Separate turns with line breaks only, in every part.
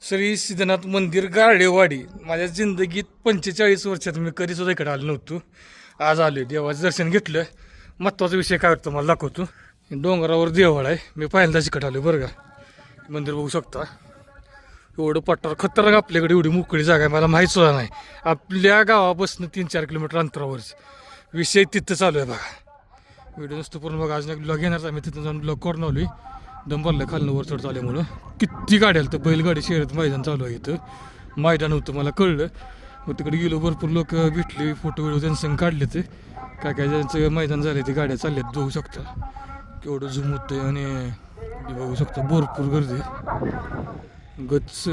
श्री सिद्धनाथ मंदिर गारडेवाडी. माझ्या जिंदगीत 45 वर्षात मी कधीसुद्धा इकडे आलो नव्हतो. आज आलो देवाचं दर्शन घेतलं. महत्त्वाचा विषय काय होतं मला दाखवतो. डोंगरावर देवळ आहे. मी पहिल्यांदाच इकडे आलो बरं का. मंदिर बघू शकता. एवढं पट्टावर खतरनाक आपल्याकडे एवढी मोकळी जागा आहे मला माहीत सुद्धा नाही. आपल्या गावापासून 3-4 किलोमीटर अंतरावरच विषय तिथं चालू आहे बघा. व्हिडिओ नुसतं पूर्ण बघा. अजून एक ब्लॉग येणार आहे. मी तिथं जाऊन ब्लॉग करून आलो. दम भरलं खालनं वर चढत आल्यामुळं. किती गाड्या आल्या तर बैलगाडी शर्यत मैदान चालू आहे इथं. मैदान होतं मला कळलं. मग तिकडे गेलो भरपूर लोक भेटले. फोटो व्हिडिओ त्यांचं काढले. ते काय काय ज्यांचं मैदान झालं ते गाड्या चालल्यात बघू शकता. केवढं झूम होतं आणि बघू शकता भरपूर गर्दी. गच्च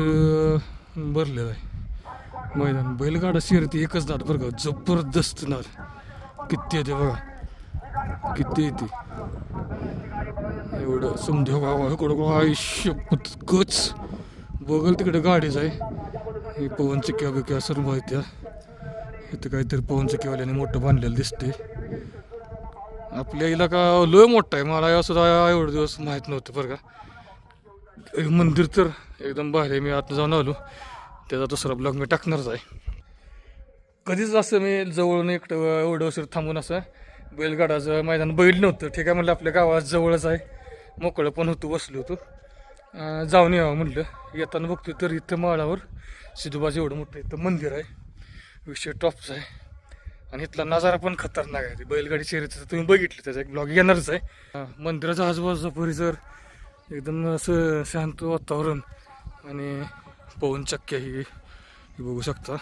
भरलेलं आहे मैदान. बैलगाडा शर्यती एकच नाद बरं का. जबरदस्त नाद. किती येते बघा किती येते. एवढं समजा गावा इकडं आयुष्य गच बघल तिकडे गाडीच आहे. हे पवन चक्क्या बिक्या सर्व आहेत त्या. इथं काहीतरी पवन चक्कीवाल्याने मोठं बांधलेलं दिसते. आपल्या इलाका लय मोठा आहे. मला सुद्धा एवढे दिवस माहीत नव्हतं बरं का. मंदिर तर एकदम भारी आहे. मी आता जाऊन आलो. त्याचा दुसरा ब्लॉग मी टाकणारच आहे. कधीच असं मी जवळून एकटं एवढं वर्ष थांबून असं बैलगाडाचं मैदान बैल नव्हतं. ठीक आहे म्हणलं आपल्या गावात जवळच आहे. मोकळं पण होतो. बसलो होतो. जाऊन यावं म्हटलं. येताना बघतो तर इथं माळावर सिद्धोबाचं एवढं मोठं इथं मंदिर आहे. विषय टॉपचा आहे. आणि इथला नजारा पण खतरनाक आहे. बैलगाडी शर्यतीचं तुम्ही बघितलं त्याचा एक ब्लॉग येणारच आहे. मंदिराचा आजूबाजूचा परिसर एकदम असं शांत वातावरण आणि पवन चक्क्या ही बघू शकता.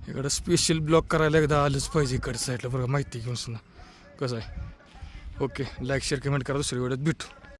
इकडं स्पेशल ब्लॉग करायला एकदा आलंच पाहिजे इकडच्या साईडला बरं माहिती घेऊन सुद्धा कसं आहे. ओके लाईक शेअर कमेंट करा. दुसऱ्या व्हिडिओत भेटू.